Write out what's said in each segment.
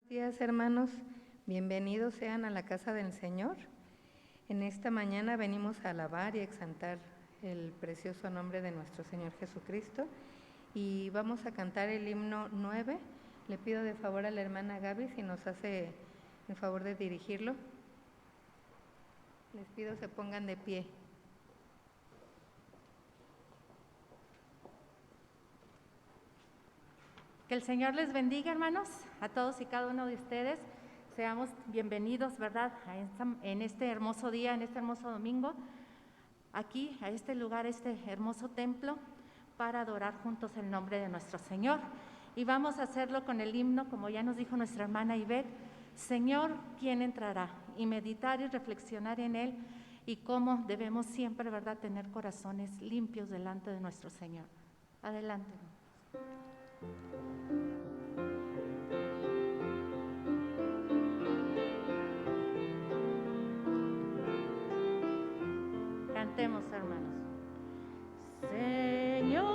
Buenos días, hermanos, bienvenidos sean a la casa del Señor. En esta mañana venimos a alabar y exaltar el precioso nombre de nuestro Señor Jesucristo y vamos a cantar el himno 9. Le pido de favor a la hermana Gaby si nos hace el favor de dirigirlo. Les pido se pongan de pie. Que el Señor les bendiga, hermanos, a todos y cada uno de ustedes. Seamos bienvenidos, ¿verdad?, en este hermoso día, en este hermoso domingo, aquí, a este lugar, este hermoso templo, para adorar juntos el nombre de nuestro Señor. Y vamos a hacerlo con el himno, como ya nos dijo nuestra hermana Ivette, Señor, ¿quién entrará? Y meditar y reflexionar en Él y cómo debemos siempre, ¿verdad?, tener corazones limpios delante de nuestro Señor. Adelante. Cantemos, hermanos. Señor,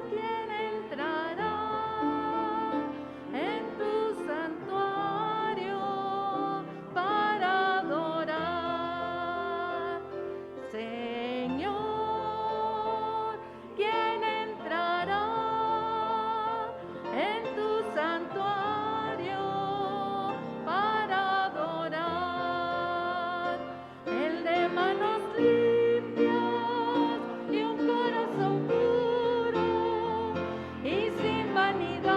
¿quién entrará en tu santuario para adorar? Señor, ¿quién entrará en tu santuario para adorar? El de manos limpias y un corazón puro y sin vanidades,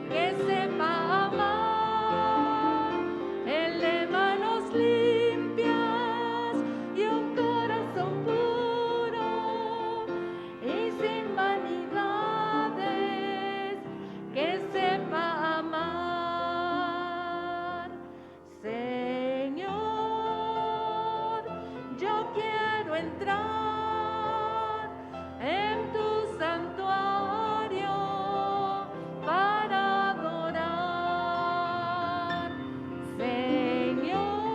que sepa amar. El de manos limpias y un corazón puro y sin vanidades, que sepa amar. Señor, yo quiero entrar en tu santuario para adorar. Señor,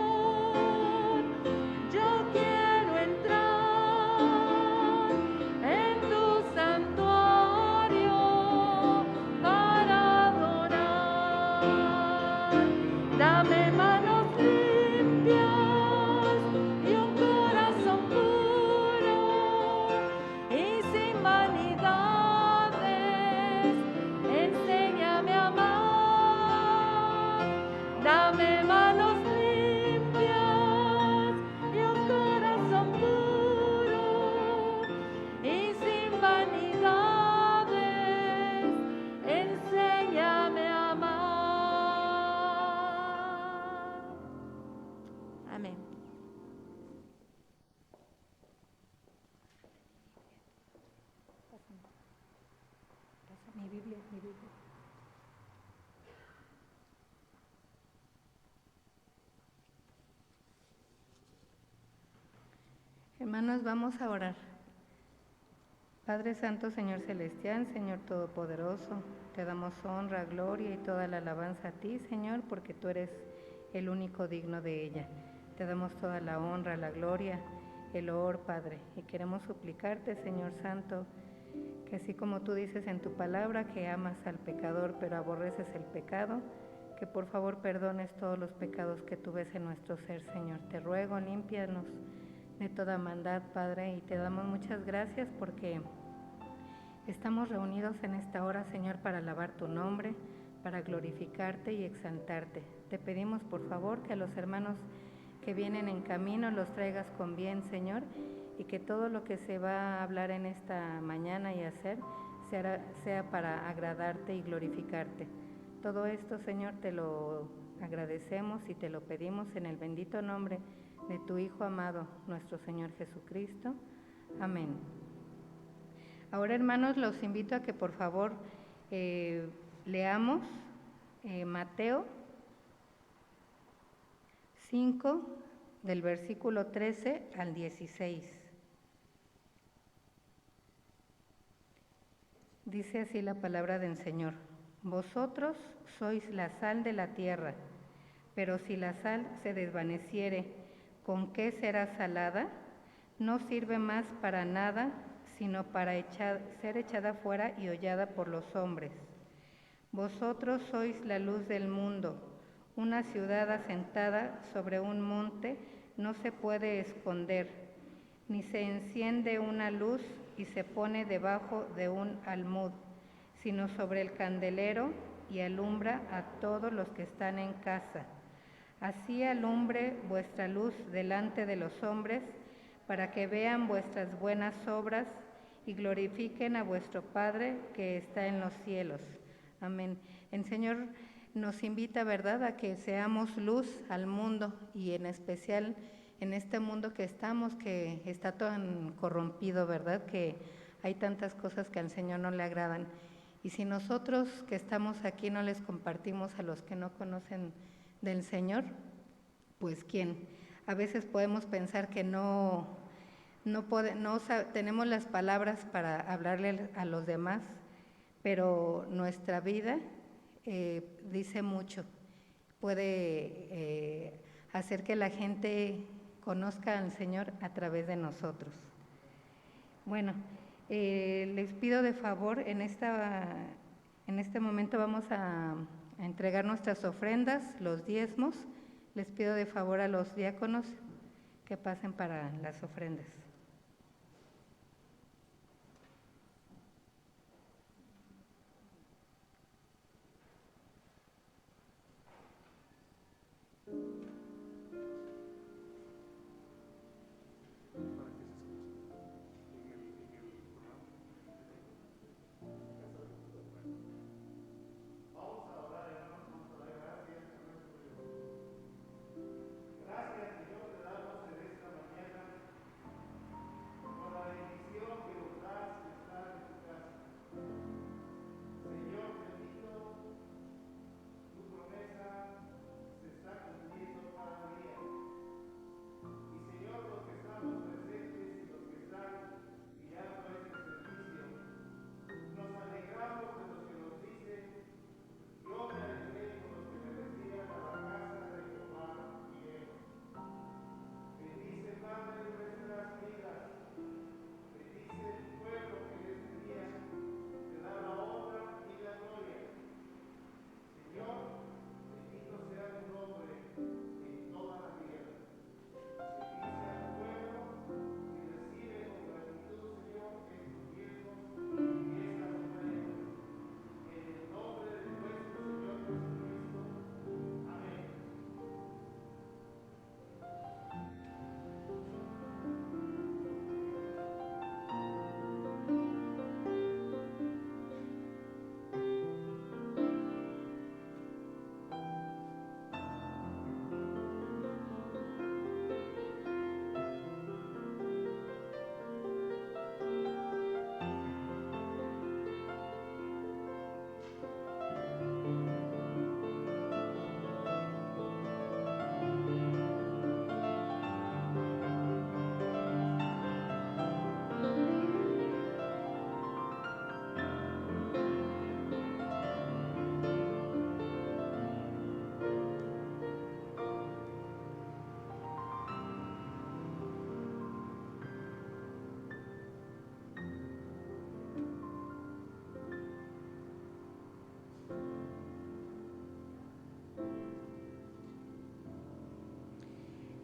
yo quiero entrar en tu santuario para adorar. Dame manos limpias y un corazón puro y sin vanidades, enséñame a amar. Dame manos limpias y un corazón puro y sin vanidades, enséñame a amar. Amén. Mi Biblia. Hermanos, vamos a orar. Padre Santo, Señor Celestial, Señor Todopoderoso, te damos honra, gloria y toda la alabanza a ti, Señor, porque tú eres el único digno de ella. Te damos toda la honra, la gloria, el loor, Padre, y queremos suplicarte, Señor Santo, que así como tú dices en tu palabra que amas al pecador pero aborreces el pecado, que por favor perdones todos los pecados que tú ves en nuestro ser, Señor. Te ruego, límpianos de toda maldad, Padre, y te damos muchas gracias porque estamos reunidos en esta hora, Señor, para alabar tu nombre, para glorificarte y exaltarte. Te pedimos, por favor, que a los hermanos que vienen en camino los traigas con bien, Señor, y que todo lo que se va a hablar en esta mañana y hacer sea para agradarte y glorificarte. Todo esto, Señor, te lo agradecemos y te lo pedimos en el bendito nombre de tu Hijo amado, nuestro Señor Jesucristo. Amén. Ahora, hermanos, los invito a que por favor leamos Mateo 5, del versículo 13 al 16. Dice así la palabra del Señor: Vosotros sois la sal de la tierra, pero si la sal se desvaneciere, ¿con qué será salada? No sirve más para nada, sino para ser echada fuera y hollada por los hombres. Vosotros sois la luz del mundo. Una ciudad asentada sobre un monte no se puede esconder, ni se enciende una luz y se pone debajo de un almud, sino sobre el candelero y alumbra a todos los que están en casa. Así alumbre vuestra luz delante de los hombres, para que vean vuestras buenas obras y glorifiquen a vuestro Padre que está en los cielos. Amén. El Señor nos invita, ¿verdad?, a que seamos luz al mundo, y en especial en este mundo que estamos, que está tan corrompido, ¿verdad?, que hay tantas cosas que al Señor no le agradan. Y si nosotros que estamos aquí no les compartimos a los que no conocen del Señor, pues ¿quién? A veces podemos pensar que no tenemos las palabras para hablarle a los demás, pero nuestra vida dice mucho, puede hacer que la gente conozca al Señor a través de nosotros. Bueno, les pido de favor, en este momento vamos a entregar nuestras ofrendas, los diezmos. Les pido de favor a los diáconos que pasen para las ofrendas.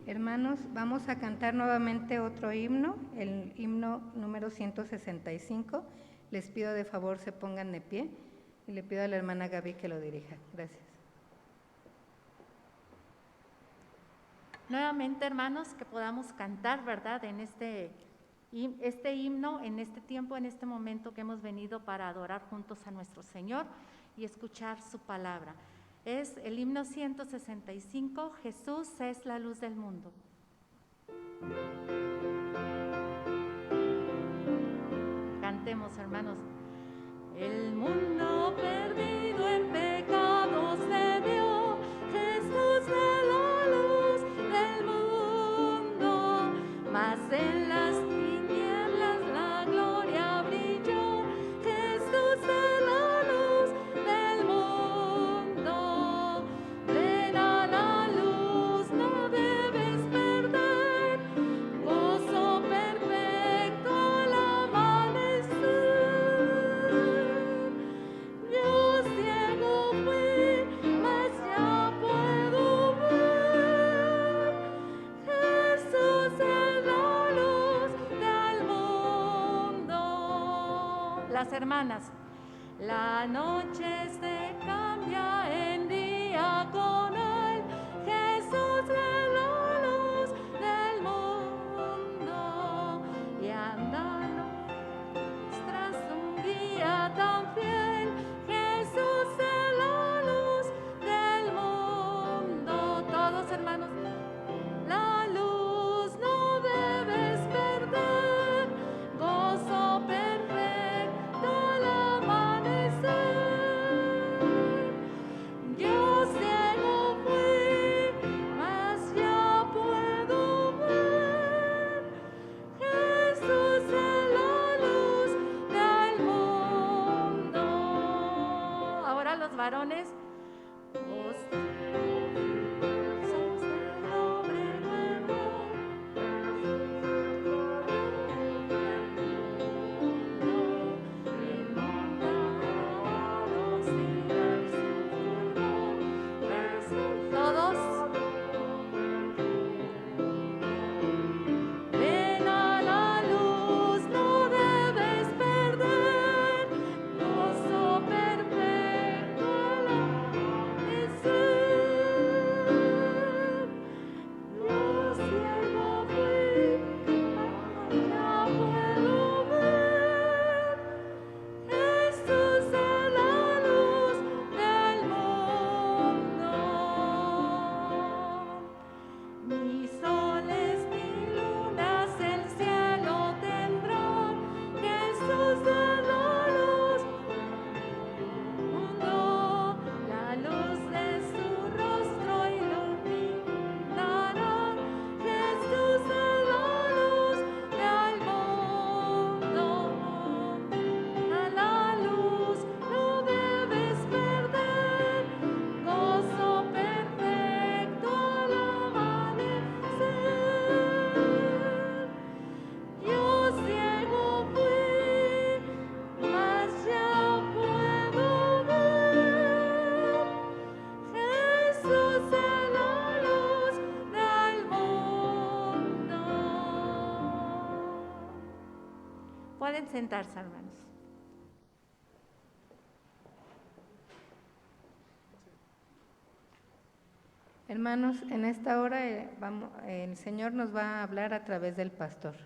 Hermanos, vamos a cantar nuevamente otro himno, el himno número 165. Les pido de favor se pongan de pie y le pido a la hermana Gaby que lo dirija. Gracias. Nuevamente, hermanos, que podamos cantar, ¿verdad?, en este himno, en este tiempo, en este momento que hemos venido para adorar juntos a nuestro Señor y escuchar su palabra. Es el himno 165, Jesús es la luz del mundo. Cantemos, hermanos. El mundo perdido en pecado se vio, Jesús es la luz del mundo, mas en las tinieblas la gloria brilló, Jesús es la luz del mundo. Ven a la luz, no debes perder, gozo perfecto al amanecer. Dios ciego hermanas. La noche se cambia en día con él, Jesús es la luz del mundo y andando tras un guía tan fiel, Jesús es la luz del mundo. Todos hermanos, la luz no debes perder, gozo perfecto al amanecer. Yo ciego fui, mas ya puedo ver, Jesús es la luz del mundo. Ahora los varones, vos somos el hombre nuevo, inundados y del sur, todos. Ven a la luz, no debes perder, gozo perfecto al amanecer. Yo ciego fui, ya puedo ver, Jesús es la luz del mundo. Ni soles ni lunas el cielo tendrán, Jesús es la luz del mundo. La luz de su rostro iluminará, Jesús es la luz del mundo. A la luz no debes perder, gozo perfecto al amanecer. Yo ciego fui, mas ya puedo ver, Jesús es la luz del mundo. Pueden sentarse, hermanos. Hermanos, en esta hora el Señor nos va a hablar a través del pastor.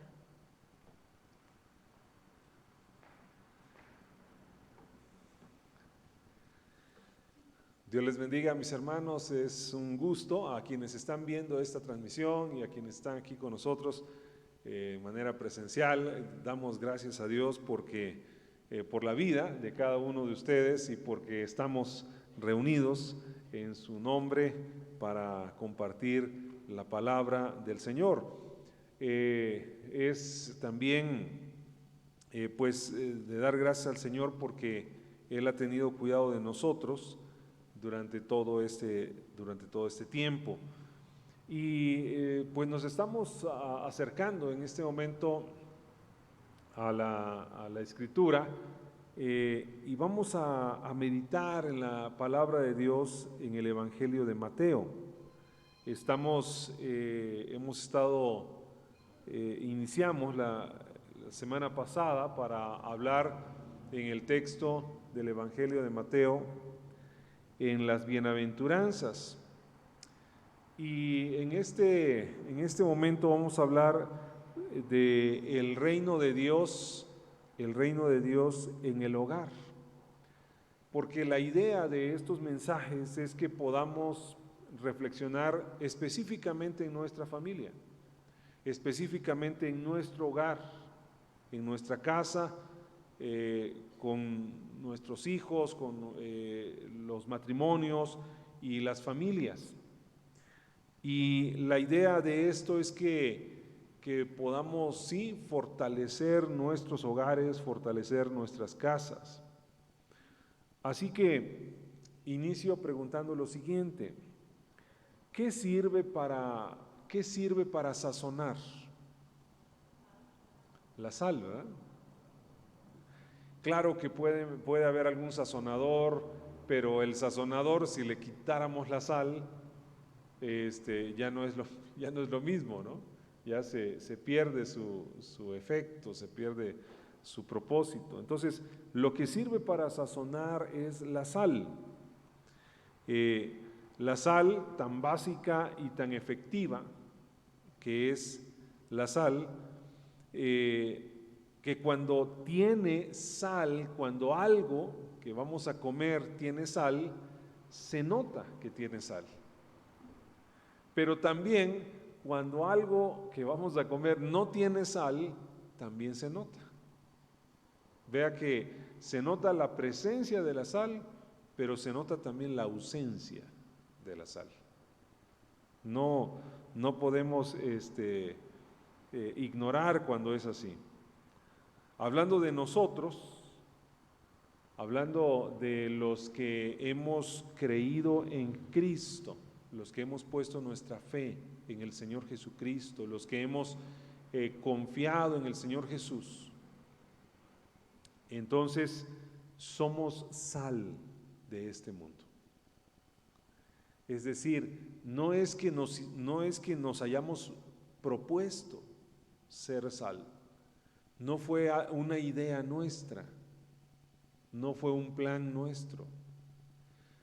Dios les bendiga, mis hermanos. Es un gusto a quienes están viendo esta transmisión y a quienes están aquí con nosotros de manera presencial. Damos gracias a Dios porque por la vida de cada uno de ustedes y porque estamos reunidos en su nombre para compartir la palabra del Señor. Es también de dar gracias al Señor porque Él ha tenido cuidado de nosotros durante todo este tiempo. Y pues nos estamos acercando en este momento a la Escritura y vamos a meditar en la palabra de Dios en el Evangelio de Mateo. Iniciamos la semana pasada para hablar en el texto del Evangelio de Mateo en las bienaventuranzas. Y en este momento vamos a hablar del reino de Dios en el hogar. Porque la idea de estos mensajes es que podamos reflexionar específicamente en nuestra familia, específicamente en nuestro hogar, en nuestra casa, con nuestros hijos, con los matrimonios y las familias. Y la idea de esto es que podamos, sí, fortalecer nuestros hogares, fortalecer nuestras casas. Así que inicio preguntando lo siguiente: ¿qué sirve para sazonar? La sal, ¿verdad? Claro que puede haber algún sazonador, pero el sazonador, si le quitáramos la sal, ya no es lo mismo, ¿no? Ya se pierde su efecto, se pierde su propósito. Entonces, lo que sirve para sazonar es la sal. La sal tan básica y tan efectiva que es la sal, que cuando tiene sal, cuando algo que vamos a comer tiene sal, se nota que tiene sal. Pero también cuando algo que vamos a comer no tiene sal, también se nota. Vea que se nota la presencia de la sal, pero se nota también la ausencia de la sal. No podemos ignorar cuando es así. Hablando de nosotros, hablando de los que hemos creído en Cristo, los que hemos puesto nuestra fe en el Señor Jesucristo, los que hemos confiado en el Señor Jesús, entonces somos sal de este mundo. Es decir, no es que nos hayamos propuesto ser sal, no fue una idea nuestra, no fue un plan nuestro,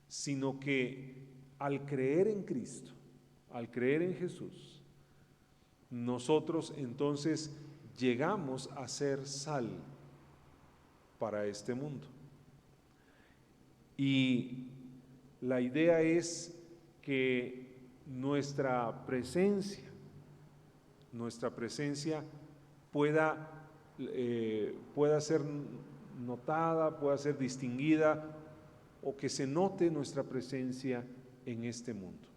sino que al creer en Cristo, al creer en Jesús, nosotros entonces llegamos a ser sal para este mundo. Y la idea es que nuestra presencia pueda ser notada, pueda ser distinguida, o que se note nuestra presencia en este mundo.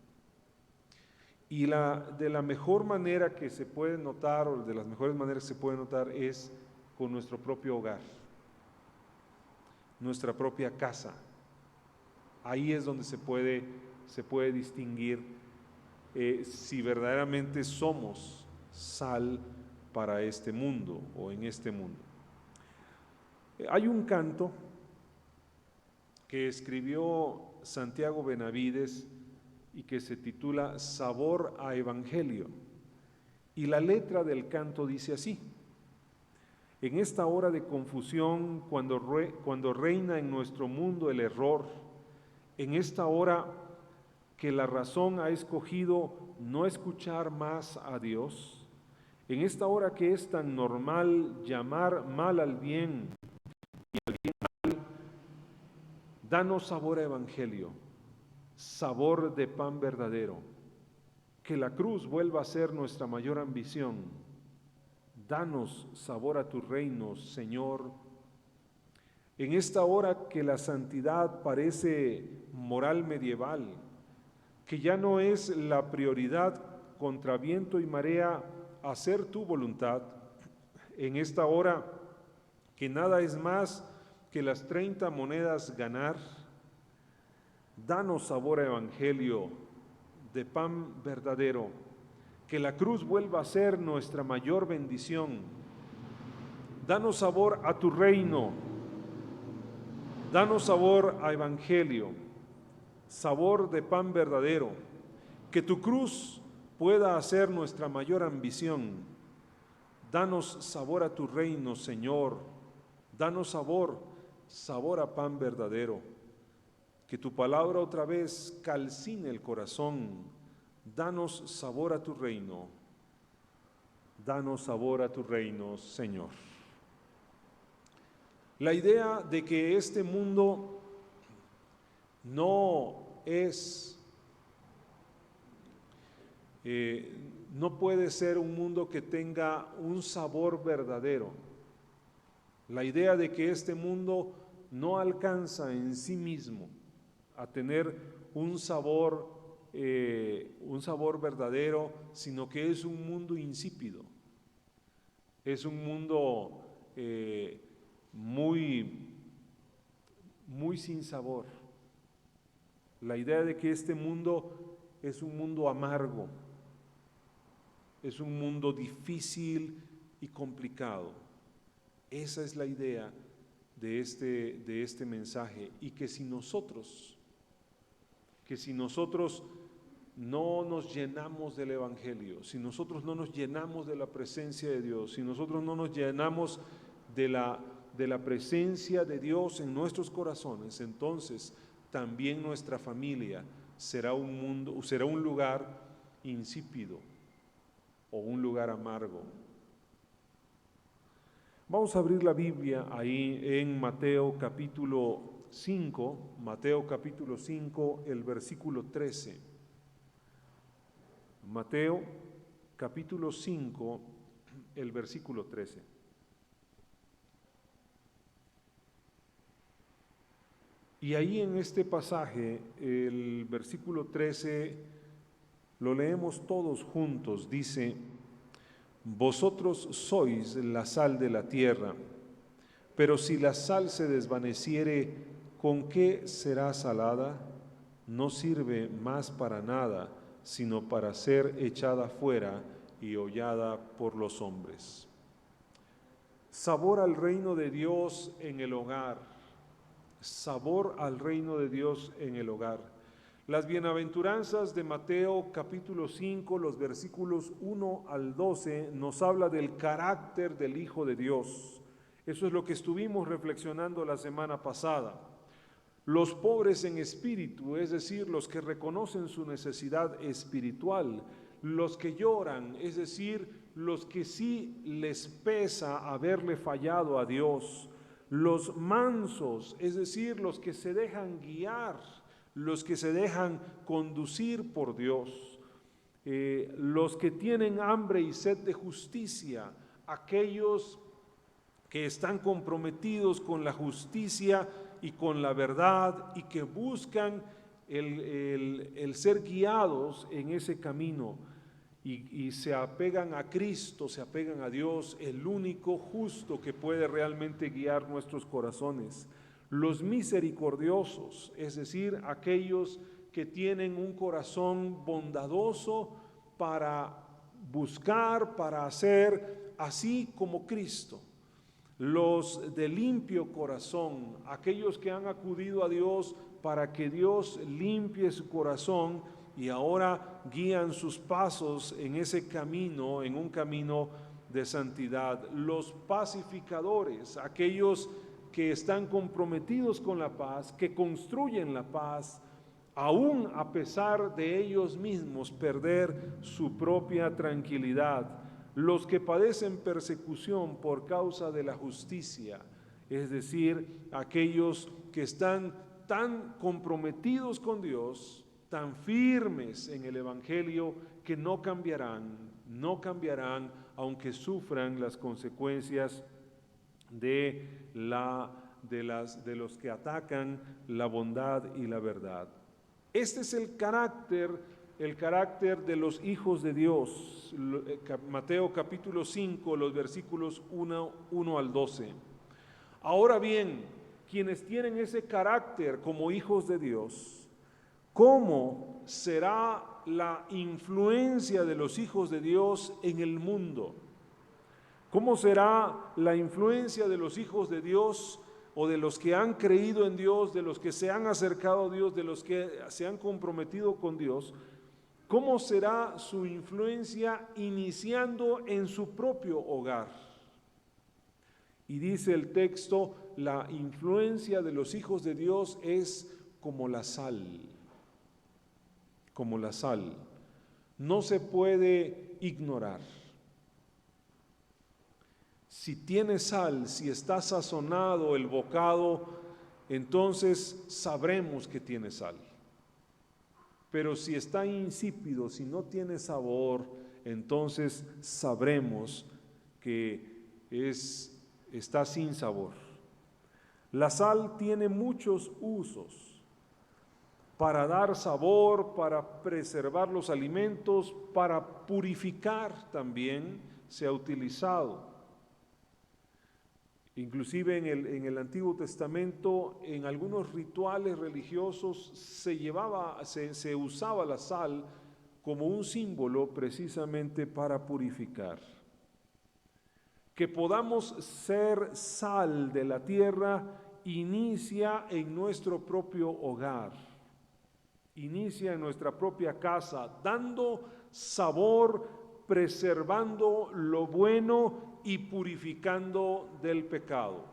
Y de la mejor manera que se puede notar, o de las mejores maneras que se puede notar, es con nuestro propio hogar, nuestra propia casa. Ahí es donde se puede distinguir si verdaderamente somos sal para este mundo o en este mundo. Hay un canto que escribió Santiago Benavides y que se titula Sabor a Evangelio, y la letra del canto dice así: en esta hora de confusión, cuando reina en nuestro mundo el error, en esta hora que la razón ha escogido no escuchar más a Dios, en esta hora que es tan normal llamar mal al bien y al bien mal, danos sabor a Evangelio, sabor de pan verdadero, que la cruz vuelva a ser nuestra mayor ambición. Danos sabor a tu reino, Señor. En esta hora que la santidad parece moral medieval, que ya no es la prioridad contra viento y marea hacer tu voluntad, en esta hora que nada es más que las 30 monedas ganar, danos sabor a Evangelio de pan verdadero, que la cruz vuelva a ser nuestra mayor bendición. Danos sabor a tu reino, danos sabor a Evangelio, sabor de pan verdadero, que tu cruz pueda hacer nuestra mayor ambición. Danos sabor a tu reino, Señor, danos sabor a pan verdadero, que tu palabra otra vez calcine el corazón. Danos sabor a tu reino, danos sabor a tu reino, Señor. La idea de que este mundo no puede ser un mundo que tenga un sabor verdadero. La idea de que este mundo no alcanza en sí mismo a tener un sabor verdadero, sino que es un mundo insípido, es un mundo muy sin sabor. La idea de que este mundo es un mundo amargo, es un mundo difícil y complicado. Esa es la idea de este mensaje, y que si nosotros no nos llenamos del Evangelio, si nosotros no nos llenamos de la presencia de Dios, si nosotros no nos llenamos de la presencia de Dios en nuestros corazones, entonces también nuestra familia será un lugar insípido o un lugar amargo. Vamos a abrir la Biblia ahí en Mateo capítulo 5, el versículo 13. Mateo capítulo 5, el versículo 13. Y ahí en este pasaje, el versículo 13, lo leemos todos juntos, dice: vosotros sois la sal de la tierra, pero si la sal se desvaneciere, ¿con qué será salada? No sirve más para nada, sino para ser echada fuera y hollada por los hombres. Sabor al reino de Dios en el hogar. Sabor al reino de Dios en el hogar. Las bienaventuranzas de Mateo capítulo 5, los versículos 1 al 12, nos habla del carácter del Hijo de Dios. Eso es lo que estuvimos reflexionando la semana pasada. Los pobres en espíritu, es decir, los que reconocen su necesidad espiritual, los que lloran, es decir, los que sí les pesa haberle fallado a Dios, los mansos, es decir, los que se dejan guiar, los que se dejan conducir por Dios, los que tienen hambre y sed de justicia, aquellos que están comprometidos con la justicia y con la verdad y que buscan el ser guiados en ese camino y se apegan a Cristo, se apegan a Dios, el único justo que puede realmente guiar nuestros corazones. Los misericordiosos, es decir, aquellos que tienen un corazón bondadoso para buscar, para hacer así como Cristo. Los de limpio corazón, aquellos que han acudido a Dios para que Dios limpie su corazón y ahora guían sus pasos en ese camino, en un camino de santidad. Los pacificadores, aquellos que están comprometidos con la paz, que construyen la paz, aún a pesar de ellos mismos perder su propia tranquilidad. Los que padecen persecución por causa de la justicia, es decir, aquellos que están tan comprometidos con Dios, tan firmes en el Evangelio, que no cambiarán, aunque sufran las consecuencias de los que atacan la bondad y la verdad. Este es el carácter de los hijos de Dios. Mateo capítulo 5, los versículos 1 al 12. Ahora bien, quienes tienen ese carácter como hijos de Dios, ¿cómo será la influencia de los hijos de Dios en el mundo? ¿Cómo será la influencia de los hijos de Dios o de los que han creído en Dios, de los que se han acercado a Dios, de los que se han comprometido con Dios? ¿Cómo será su influencia iniciando en su propio hogar? Y dice el texto, la influencia de los hijos de Dios es como la sal. Como la sal. No se puede ignorar. Si tiene sal, si está sazonado el bocado, entonces sabremos que tiene sal. Pero si está insípido, si no tiene sabor, entonces sabremos que está sin sabor. La sal tiene muchos usos: para dar sabor, para preservar los alimentos, para purificar también se ha utilizado. Inclusive en el Antiguo Testamento, en algunos rituales religiosos se usaba la sal como un símbolo precisamente para purificar. Que podamos ser sal de la tierra inicia en nuestro propio hogar, inicia en nuestra propia casa, dando sabor, preservando lo bueno y purificando del pecado.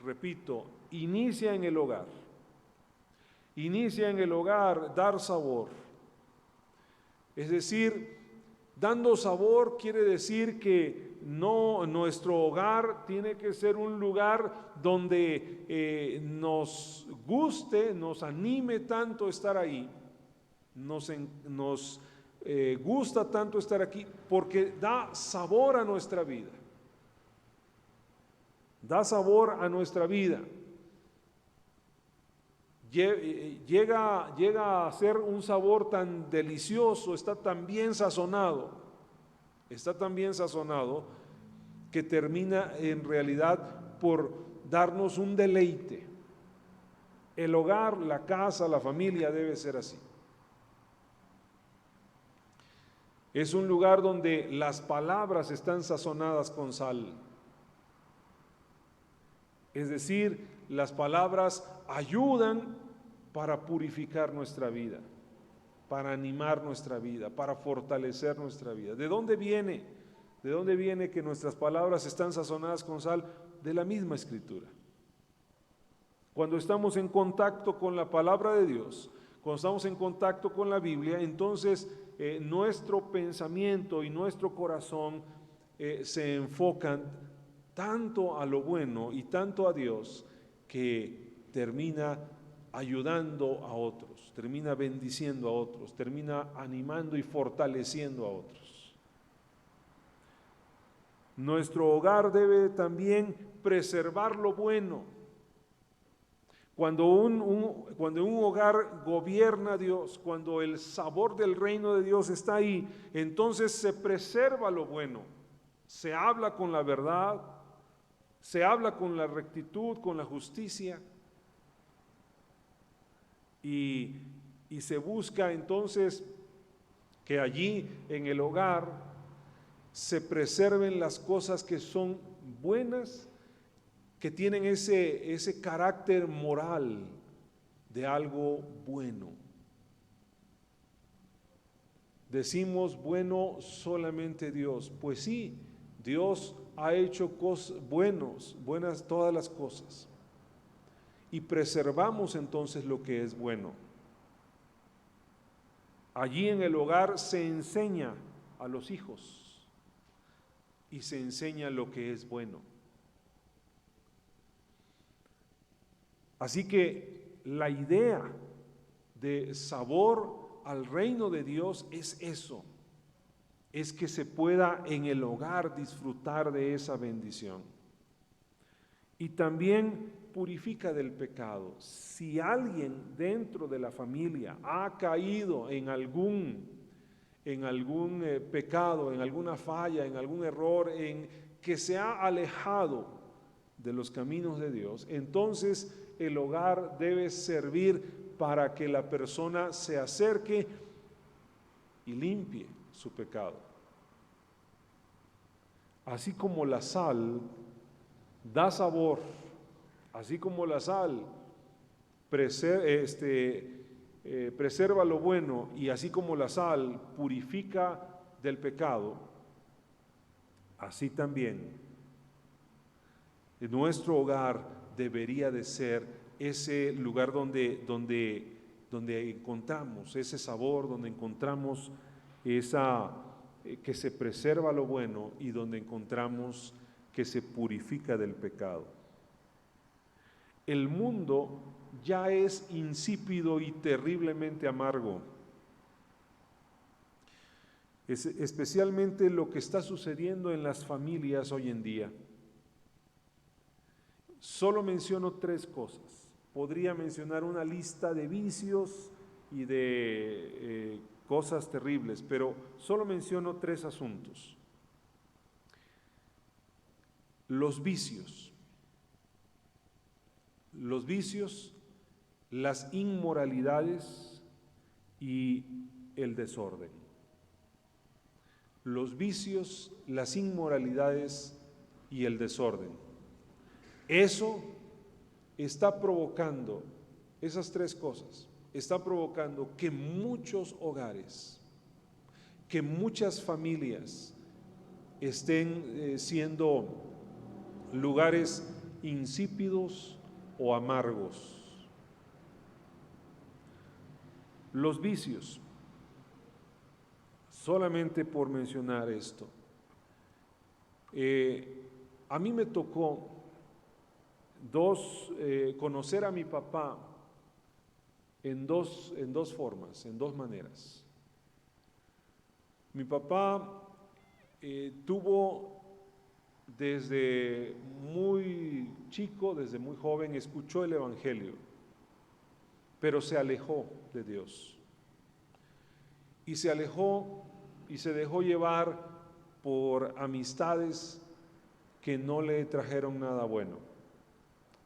Repito, inicia en el hogar. Inicia en el hogar dar sabor. Es decir, dando sabor quiere decir que nuestro hogar tiene que ser un lugar donde nos guste, nos anime tanto estar ahí, nos gusta tanto estar aquí, porque da sabor a nuestra vida. Da sabor a nuestra vida. Llega a ser un sabor tan delicioso, está tan bien sazonado, que termina en realidad por darnos un deleite. El hogar, la casa, la familia debe ser así. Es un lugar donde las palabras están sazonadas con sal. Es decir, las palabras ayudan para purificar nuestra vida, para animar nuestra vida, para fortalecer nuestra vida. ¿De dónde viene? ¿De dónde viene que nuestras palabras están sazonadas con sal? De la misma Escritura. Cuando estamos en contacto con la palabra de Dios, cuando estamos en contacto con la Biblia, entonces nuestro pensamiento y nuestro corazón se enfocan tanto a lo bueno y tanto a Dios, que termina ayudando a otros, termina bendiciendo a otros, termina animando y fortaleciendo a otros. Nuestro hogar debe también preservar lo bueno. Cuando un hogar gobierna a Dios, cuando el sabor del reino de Dios está ahí, entonces se preserva lo bueno, se habla con la verdad, se habla con la rectitud, con la justicia, y se busca entonces que allí en el hogar se preserven las cosas que son buenas, que tienen ese carácter moral de algo bueno. Decimos bueno solamente Dios. Pues sí, Dios ha hecho cosas buenas todas las cosas. Y preservamos entonces lo que es bueno. Allí en el hogar se enseña a los hijos y se enseña lo que es bueno. Así que la idea de sabor al reino de Dios es eso, es que se pueda en el hogar disfrutar de esa bendición. Y también purifica del pecado. Si alguien dentro de la familia ha caído en algún pecado, en alguna falla, en algún error, en que se ha alejado de los caminos de Dios, entonces el hogar debe servir para que la persona se acerque y limpie su pecado. Así como la sal da sabor, así como la sal preserva lo bueno, y así como la sal purifica del pecado, así también nuestro hogar debería de ser ese lugar donde encontramos ese sabor, donde encontramos que se preserva lo bueno y donde encontramos que se purifica del pecado. El mundo ya es insípido y terriblemente amargo. Es especialmente lo que está sucediendo en las familias hoy en día. Solo menciono 3 cosas. Podría mencionar una lista de vicios y de cosas terribles, pero solo menciono 3 asuntos. Los vicios, las inmoralidades y el desorden. Los vicios, las inmoralidades y el desorden. Eso está provocando, esas 3 cosas, está provocando que muchos hogares, que muchas familias estén siendo lugares insípidos o amargos. Los vicios, solamente por mencionar esto, a mí me tocó conocer a mi papá en dos formas, en dos maneras. Mi papá tuvo desde muy chico, desde muy joven, escuchó el Evangelio, pero se alejó de Dios. Y se alejó y se dejó llevar por amistades que no le trajeron nada bueno.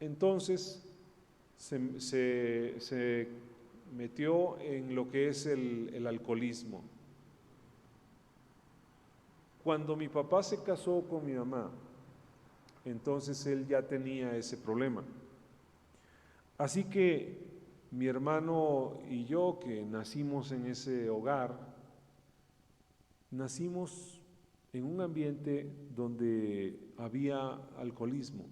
Entonces se metió en lo que es el alcoholismo. Cuando mi papá se casó con mi mamá, entonces él ya tenía ese problema. Así que mi hermano y yo, que nacimos en ese hogar, nacimos en un ambiente donde había alcoholismo.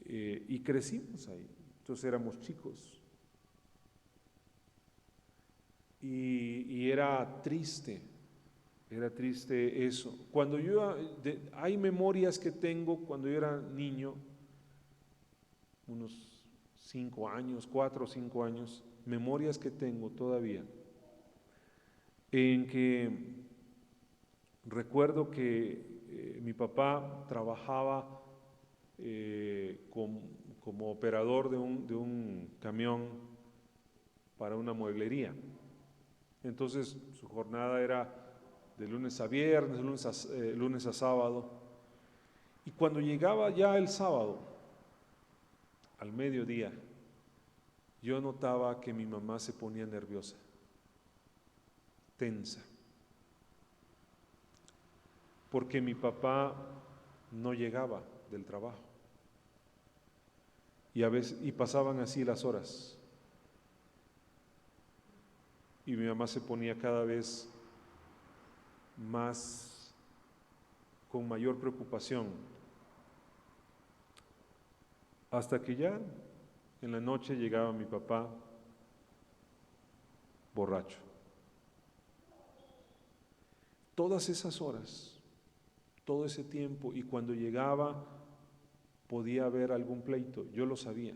Y crecimos ahí, entonces éramos chicos. Y era triste eso. Cuando hay memorias que tengo cuando yo era niño, unos 5 años, 4 o 5 años, memorias que tengo todavía, en que recuerdo que mi papá trabajaba como operador de un camión para una mueblería. Entonces su jornada era de lunes a viernes, lunes a sábado. Y cuando llegaba ya el sábado, al mediodía, yo notaba que mi mamá se ponía nerviosa, tensa, porque mi papá no llegaba del trabajo. Y pasaban así las horas. Y mi mamá se ponía cada vez más, con mayor preocupación, hasta que ya en la noche llegaba mi papá borracho. Todas esas horas, todo ese tiempo, y cuando llegaba podía haber algún pleito, yo lo sabía,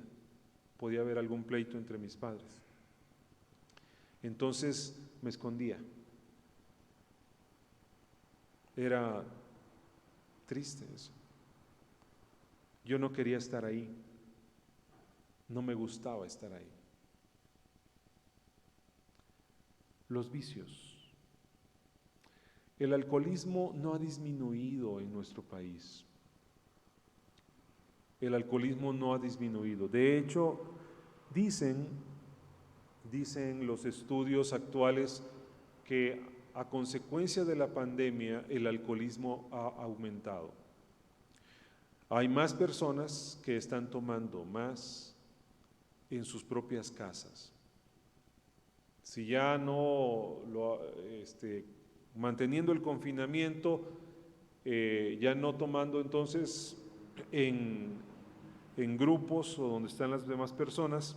podía haber algún pleito entre mis padres. Entonces me escondía. Era triste eso. Yo no quería estar ahí, no me gustaba estar ahí. Los vicios. El alcoholismo no ha disminuido en nuestro país. El alcoholismo no ha disminuido. De hecho, dicen los estudios actuales que a consecuencia de la pandemia el alcoholismo ha aumentado. Hay más personas que están tomando más en sus propias casas. Si ya no manteniendo el confinamiento, ya no tomando entonces en grupos o donde están las demás personas,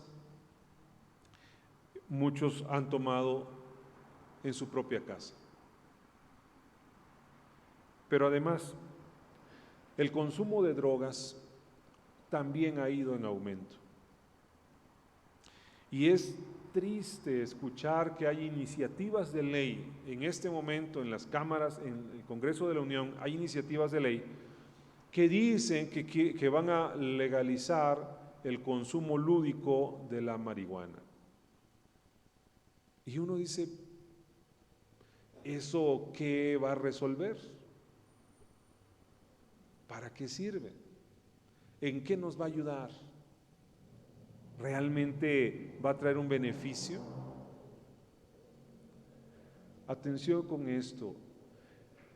muchos han tomado en su propia casa. Pero además, el consumo de drogas también ha ido en aumento. Y es triste escuchar que hay iniciativas de ley en este momento en las cámaras, en el Congreso de la Unión, hay iniciativas de ley que dicen que van a legalizar el consumo lúdico de la marihuana. Y uno dice, ¿eso qué va a resolver? ¿Para qué sirve? ¿En qué nos va a ayudar? ¿Realmente va a traer un beneficio? Atención con esto.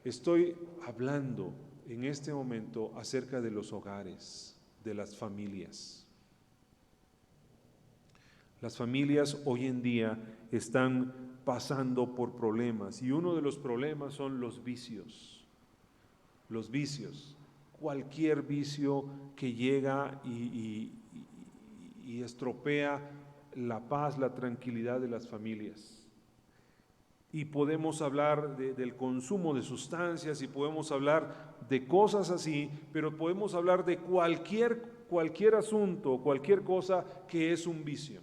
Estoy hablando en este momento acerca de los hogares, de las familias. Las familias hoy en día están pasando por problemas, y uno de los problemas son los vicios. Los vicios, cualquier vicio que llega y estropea la paz, la tranquilidad de las familias. Y podemos hablar del consumo de sustancias y podemos hablar de cosas así, pero podemos hablar de cualquier asunto, cualquier cosa que es un vicio.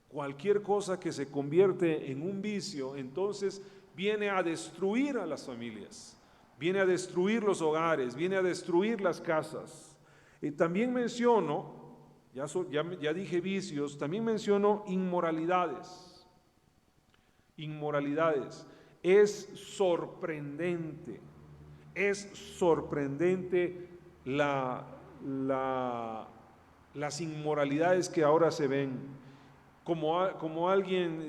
Cualquier cosa que se convierte en un vicio, entonces viene a destruir a las familias, viene a destruir los hogares, viene a destruir las casas. También menciono, ya dije vicios, también menciono inmoralidades. Inmoralidades. Es sorprendente las inmoralidades que ahora se ven. Como alguien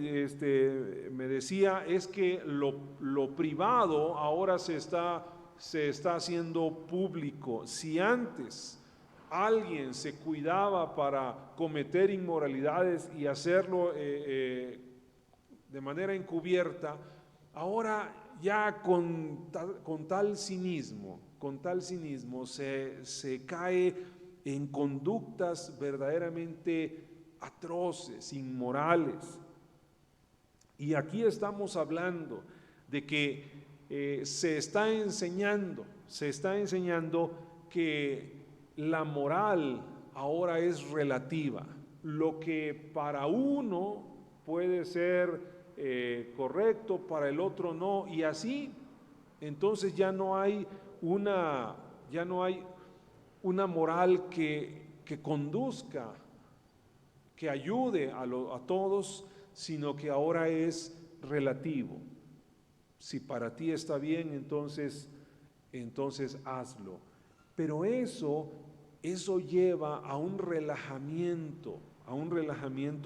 me decía, es que lo privado ahora se está haciendo público. Si antes alguien se cuidaba para cometer inmoralidades y hacerlo de manera encubierta, ahora ya con tal cinismo se cae en conductas verdaderamente atroces, inmorales. Y aquí estamos hablando de que se está enseñando que la moral ahora es relativa. Lo que para uno puede ser correcto, para el otro no, y así, entonces ya no hay una moral que conduzca, que ayude a todos, sino que ahora es relativo. Si para ti está bien, entonces hazlo. Pero eso lleva a un relajamiento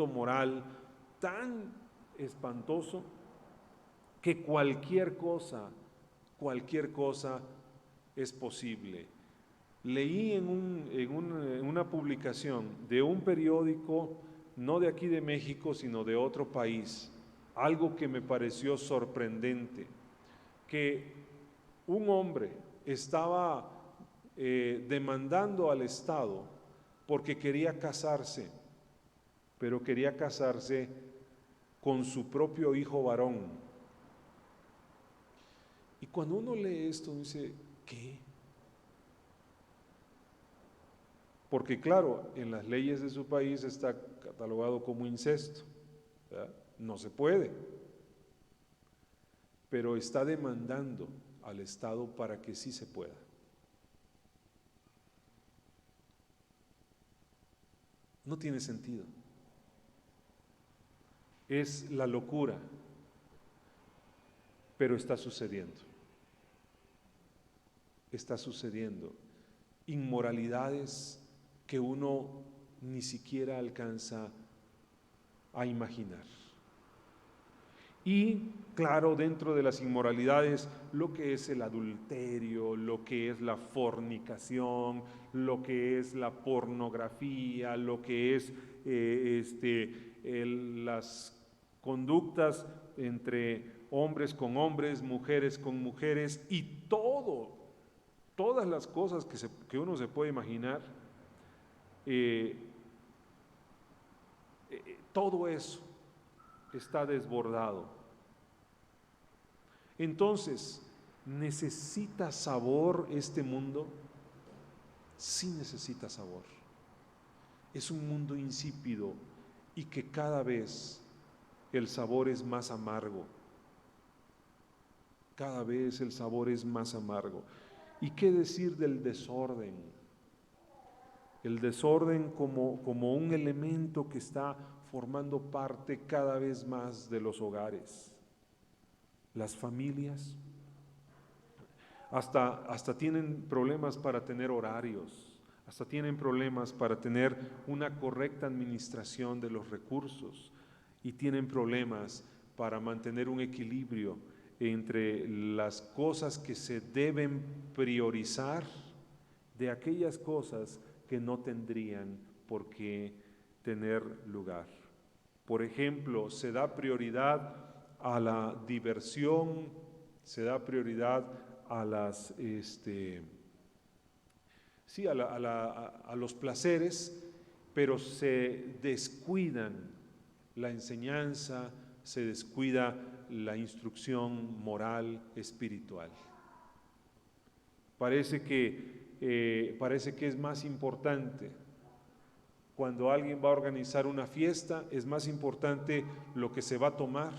moral tan espantoso que cualquier cosa es posible. Leí en una publicación de un periódico, no de aquí de México, sino de otro país, algo que me pareció sorprendente, que un hombre estaba demandando al Estado porque quería casarse, pero quería casarse con su propio hijo varón. Y cuando uno lee esto, dice, ¿qué? Porque claro, en las leyes de su país está catalogado como incesto, ¿verdad? No se puede, pero está demandando al Estado para que sí se pueda. No tiene sentido. Es la locura, pero está sucediendo. Está sucediendo. Inmoralidades que uno ni siquiera alcanza a imaginar. Y claro, dentro de las inmoralidades, lo que es el adulterio, lo que es la fornicación, lo que es la pornografía, lo que es las conductas entre hombres con hombres, mujeres con mujeres, y todas las cosas que uno se puede imaginar, todo eso está desbordado. Entonces, ¿necesita sabor este mundo? Sí necesita sabor. Es un mundo insípido y que cada vez el sabor es más amargo. Cada vez el sabor es más amargo. ¿Y qué decir del desorden? El desorden como un elemento que está formando parte cada vez más de los hogares. Las familias hasta tienen problemas para tener horarios, hasta tienen problemas para tener una correcta administración de los recursos y tienen problemas para mantener un equilibrio entre las cosas que se deben priorizar de aquellas cosas que no tendrían por qué tener lugar. Por ejemplo, se da prioridad a la diversión, se da prioridad a las, a los placeres, pero se descuidan la enseñanza, se descuida la instrucción moral, espiritual. Parece que es más importante, cuando alguien va a organizar una fiesta, es más importante lo que se va a tomar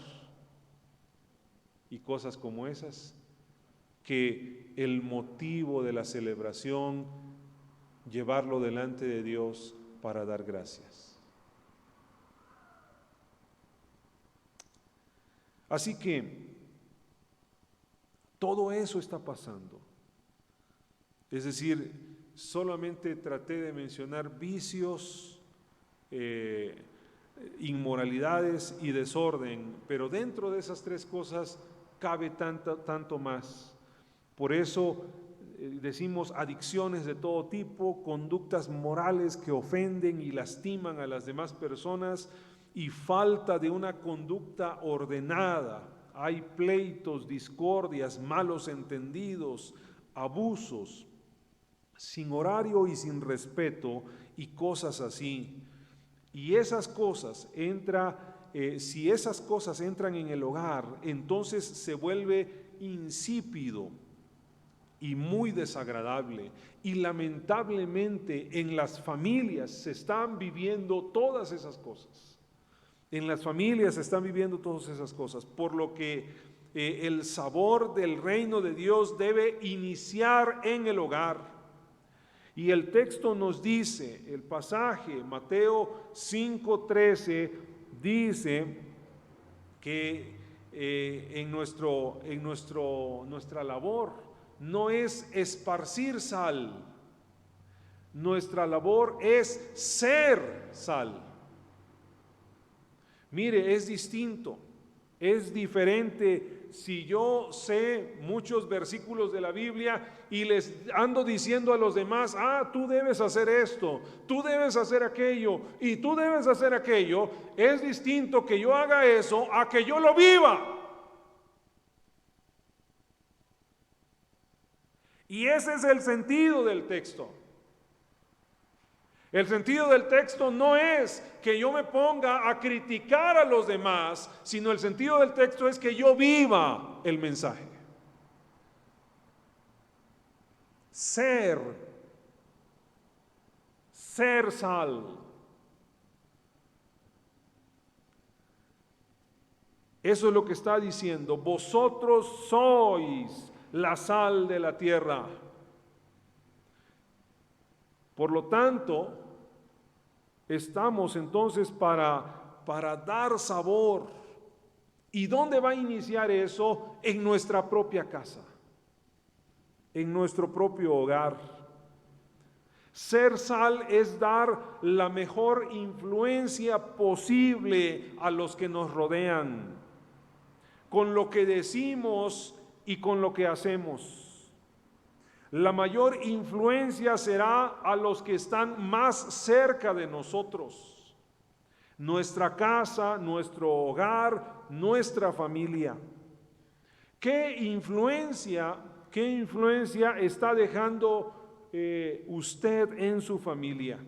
y cosas como esas, que el motivo de la celebración, llevarlo delante de Dios para dar gracias. Así que todo eso está pasando. Es decir, solamente traté de mencionar vicios, inmoralidades y desorden, pero dentro de esas tres cosas cabe tanto más. Por eso decimos adicciones de todo tipo, conductas morales que ofenden y lastiman a las demás personas y falta de una conducta ordenada. Hay pleitos, discordias, malos entendidos, abusos, sin horario y sin respeto y cosas así. Y esas cosas si esas cosas entran en el hogar, entonces se vuelve insípido y muy desagradable. Y lamentablemente en las familias se están viviendo todas esas cosas. En las familias se están viviendo todas esas cosas, por lo que el sabor del reino de Dios debe iniciar en el hogar. Y el texto nos dice, el pasaje, Mateo 5:13, dice que nuestra labor no es esparcir sal, nuestra labor es ser sal. Mire, es distinto, es diferente. Si yo sé muchos versículos de la Biblia y les ando diciendo a los demás, tú debes hacer esto, tú debes hacer aquello y tú debes hacer aquello, es distinto que yo haga eso a que yo lo viva. Y ese es el sentido del texto. El sentido del texto no es que yo me ponga a criticar a los demás, sino el sentido del texto es que yo viva el mensaje. Ser sal. Eso es lo que está diciendo. Vosotros sois la sal de la tierra. Por lo tanto, estamos entonces para dar sabor. ¿Y dónde va a iniciar eso? En nuestra propia casa, en nuestro propio hogar. Ser sal es dar la mejor influencia posible a los que nos rodean, con lo que decimos y con lo que hacemos. La mayor influencia será a los que están más cerca de nosotros, nuestra casa, nuestro hogar, nuestra familia. ¿Qué influencia está dejando usted en su familia?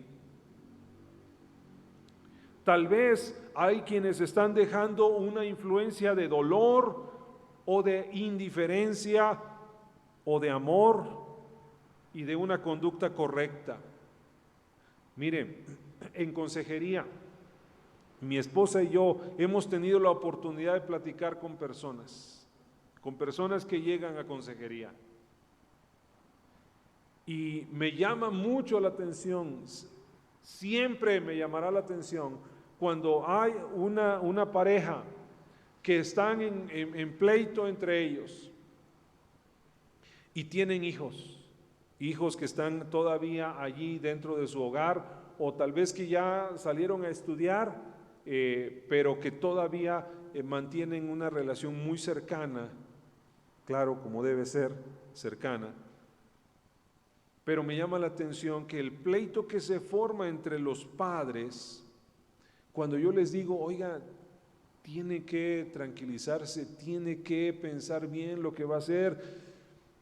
Tal vez hay quienes están dejando una influencia de dolor o de indiferencia o de amor y de una conducta correcta. Mire, en consejería, mi esposa y yo hemos tenido la oportunidad de platicar con personas que llegan a consejería. Y me llama mucho la atención, siempre me llamará la atención, cuando hay una pareja que están en pleito entre ellos y tienen hijos que están todavía allí dentro de su hogar, o tal vez que ya salieron a estudiar, pero que todavía mantienen una relación muy cercana, claro, como debe ser, cercana. Pero me llama la atención que el pleito que se forma entre los padres, cuando yo les digo, oiga, tiene que tranquilizarse, tiene que pensar bien lo que va a hacer.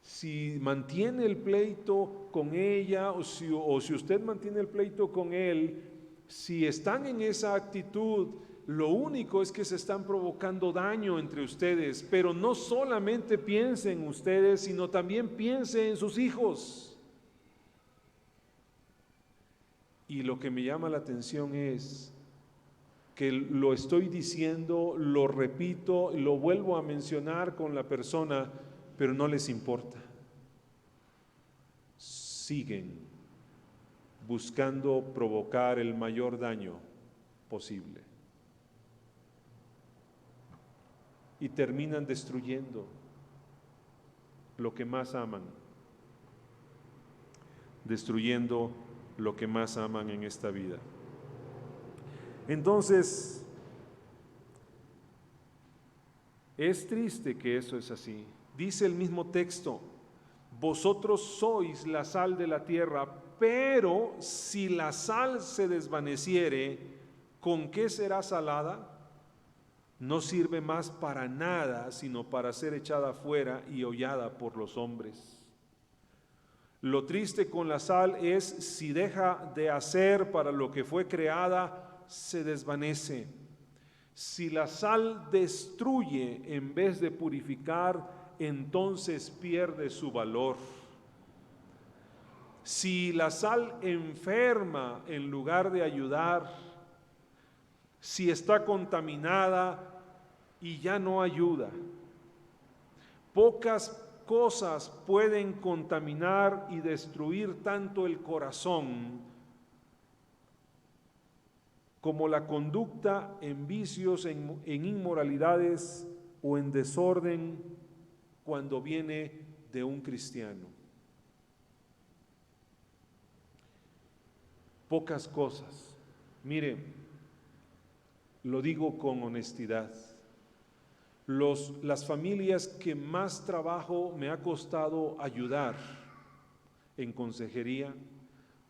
Si mantiene el pleito con ella o si usted mantiene el pleito con él, si están en esa actitud, lo único es que se están provocando daño entre ustedes, pero no solamente piense en ustedes, sino también piense en sus hijos. Y lo que me llama la atención es que lo estoy diciendo, lo repito, lo vuelvo a mencionar con la persona, pero no les importa. Siguen buscando provocar el mayor daño posible. Y terminan destruyendo lo que más aman, destruyendo lo que más aman en esta vida. Entonces, es triste que eso es así. Dice el mismo texto: vosotros sois la sal de la tierra, pero si la sal se desvaneciere, ¿con qué será salada? No sirve más para nada, sino para ser echada afuera y hollada por los hombres. Lo triste con la sal es si deja de hacer para lo que fue creada, se desvanece. Si la sal destruye en vez de purificar, entonces pierde su valor. Si la sal enferma en lugar de ayudar, si está contaminada y ya no ayuda. Pocas cosas pueden contaminar y destruir tanto el corazón como la conducta en vicios, en inmoralidades o en desorden cuando viene de un cristiano. Pocas cosas. Mire, lo digo con honestidad. Las familias que más trabajo me ha costado ayudar en consejería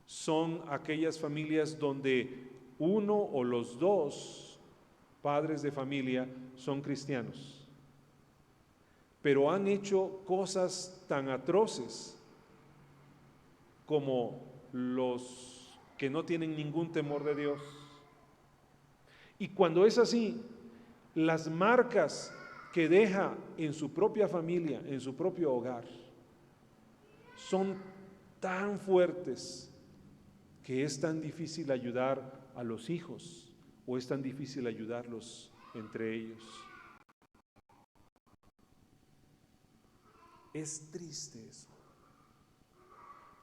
son aquellas familias donde uno o los dos padres de familia son cristianos, pero han hecho cosas tan atroces como los que no tienen ningún temor de Dios. Y cuando es así, las marcas que deja en su propia familia, en su propio hogar, son tan fuertes que es tan difícil ayudar a los hijos o es tan difícil ayudarlos entre ellos. Es triste eso.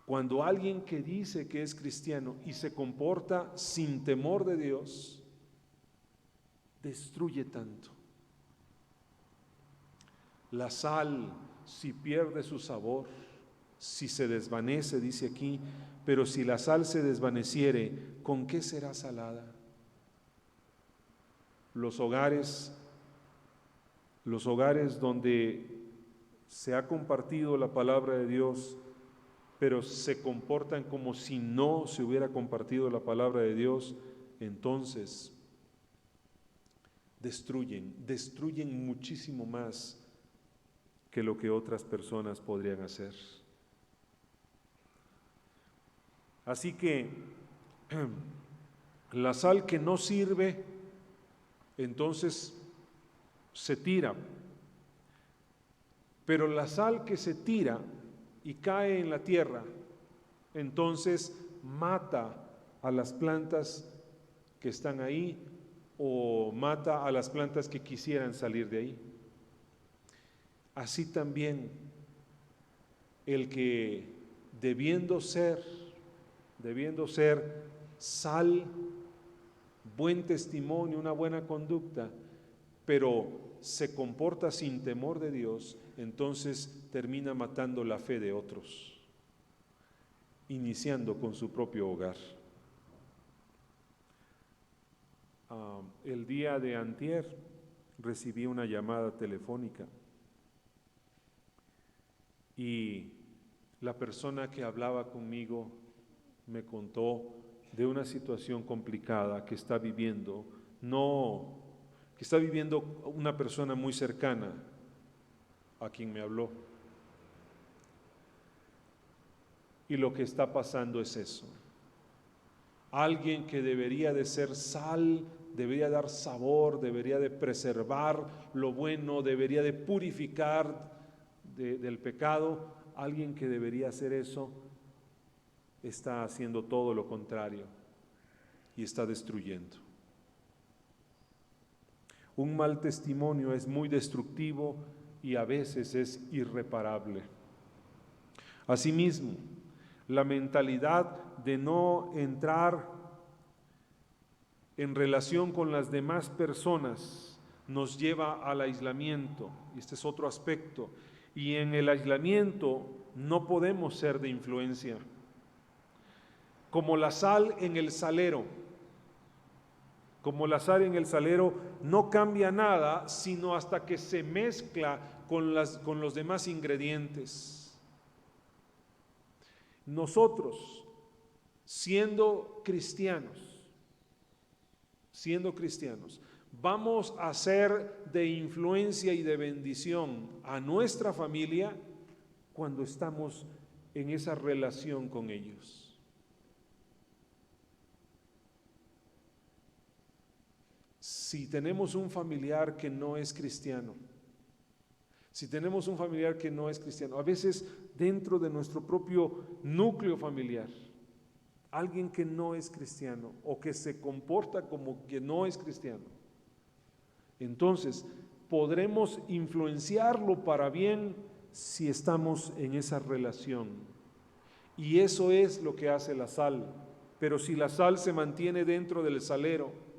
Cuando alguien que dice que es cristiano y se comporta sin temor de Dios, destruye tanto. La sal, si pierde su sabor, si se desvanece, dice aquí, pero si la sal se desvaneciere, ¿con qué será salada? Los hogares donde se ha compartido la palabra de Dios, pero se comportan como si no se hubiera compartido la palabra de Dios, entonces destruyen muchísimo más que lo que otras personas podrían hacer. Así que la sal que no sirve, entonces se tira. Pero la sal que se tira y cae en la tierra, entonces mata a las plantas que están ahí o mata a las plantas que quisieran salir de ahí. Así también el que debiendo ser sal, buen testimonio, una buena conducta, pero se comporta sin temor de Dios, entonces termina matando la fe de otros, iniciando con su propio hogar. El día de antier recibí una llamada telefónica y la persona que hablaba conmigo me contó de una situación complicada que está viviendo, no que está viviendo una persona muy cercana a quien me habló. Y lo que está pasando es eso. Alguien que debería de ser sal, debería dar sabor, debería de preservar lo bueno, debería de purificar del pecado, alguien que debería hacer eso, está haciendo todo lo contrario y está destruyendo. Un mal testimonio es muy destructivo y a veces es irreparable. Asimismo, la mentalidad de no entrar en relación con las demás personas nos lleva al aislamiento. Este es otro aspecto. Y en el aislamiento no podemos ser de influencia. Como la sal en el salero. Como la sal en el salero no cambia nada, sino hasta que se mezcla con los demás ingredientes. Nosotros, siendo cristianos, vamos a ser de influencia y de bendición a nuestra familia cuando estamos en esa relación con ellos. Si tenemos un familiar que no es cristiano, a veces dentro de nuestro propio núcleo familiar, alguien que no es cristiano o que se comporta como que no es cristiano, entonces podremos influenciarlo para bien si estamos en esa relación. Y eso es lo que hace la sal. Pero si la sal se mantiene dentro del salero,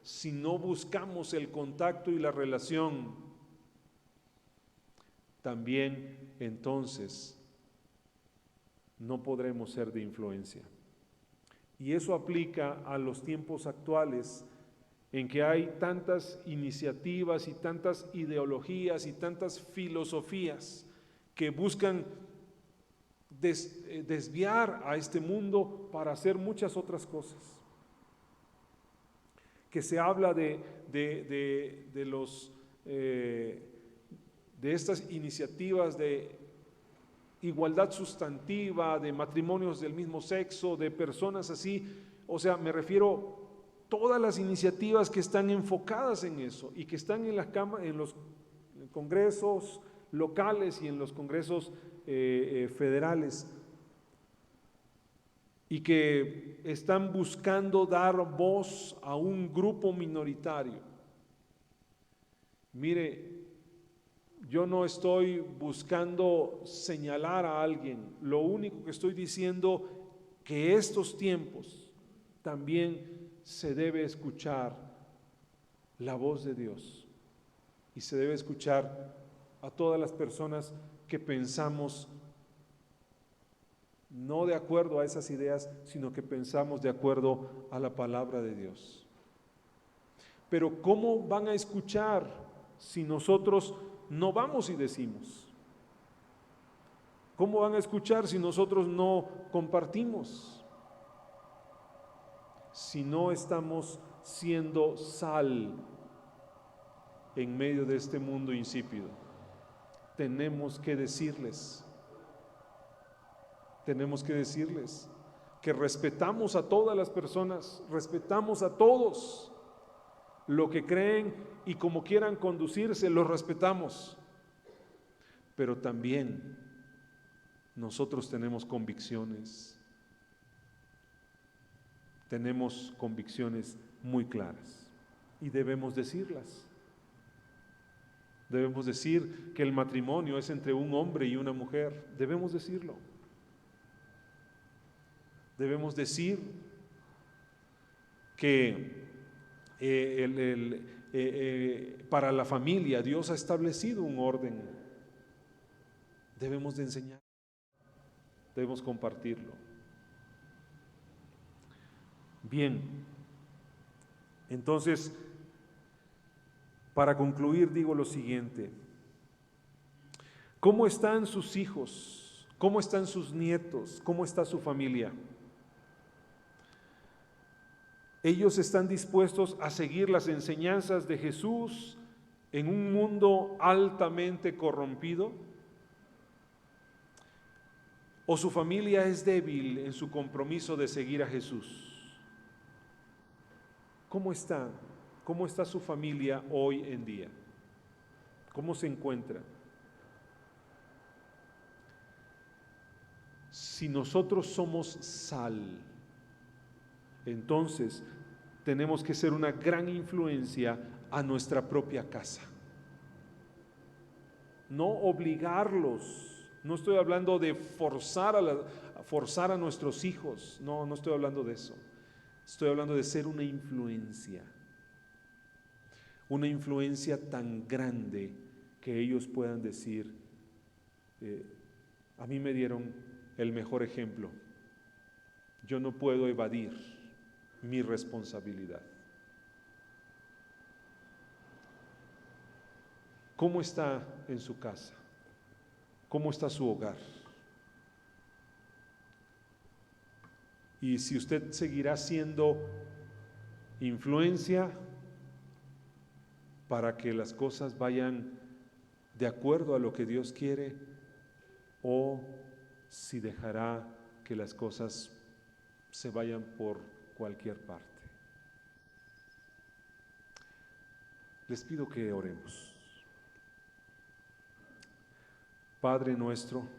si no buscamos el contacto y la relación, también entonces no podremos ser de influencia. Y eso aplica a los tiempos actuales en que hay tantas iniciativas y tantas ideologías y tantas filosofías que buscan desviar a este mundo para hacer muchas otras cosas. Que se habla de estas iniciativas de igualdad sustantiva, de matrimonios del mismo sexo, de personas así, o sea, me refiero todas las iniciativas que están enfocadas en eso y que están en los congresos locales y en los congresos federales y que están buscando dar voz a un grupo minoritario. Mire, yo no estoy buscando señalar a alguien, lo único que estoy diciendo que estos tiempos también se debe escuchar la voz de Dios y se debe escuchar a todas las personas que pensamos no de acuerdo a esas ideas, sino que pensamos de acuerdo a la palabra de Dios. Pero ¿cómo van a escuchar si nosotros no vamos y decimos? ¿Cómo van a escuchar si nosotros no compartimos? Si no estamos siendo sal en medio de este mundo insípido. Tenemos que decirles que respetamos a todas las personas, respetamos a todos, lo que creen y como quieran conducirse, los respetamos, pero también nosotros tenemos convicciones muy claras y debemos decirlas. Debemos decir que el matrimonio es entre un hombre y una mujer, debemos decirlo. Debemos decir que para la familia Dios ha establecido un orden. Debemos de enseñar, debemos compartirlo. Bien, entonces, para concluir digo lo siguiente: ¿cómo están sus hijos? ¿Cómo están sus nietos? ¿Cómo está su familia? Ellos están dispuestos a seguir las enseñanzas de Jesús en un mundo altamente corrompido. ¿O su familia es débil en su compromiso de seguir a Jesús? ¿Cómo está? ¿Cómo está su familia hoy en día? ¿Cómo se encuentra? Si nosotros somos sal, entonces tenemos que ser una gran influencia a nuestra propia casa. No obligarlos. No estoy hablando de forzar a nuestros hijos. No estoy hablando de eso. Estoy hablando de ser una influencia. Una influencia tan grande que ellos puedan decir, a mí me dieron el mejor ejemplo. Yo no puedo evadir mi responsabilidad. ¿Cómo está en su casa? ¿Cómo está su hogar? Y si usted seguirá siendo influencia para que las cosas vayan de acuerdo a lo que Dios quiere, o si dejará que las cosas se vayan por cualquier parte. Les pido que oremos. Padre nuestro,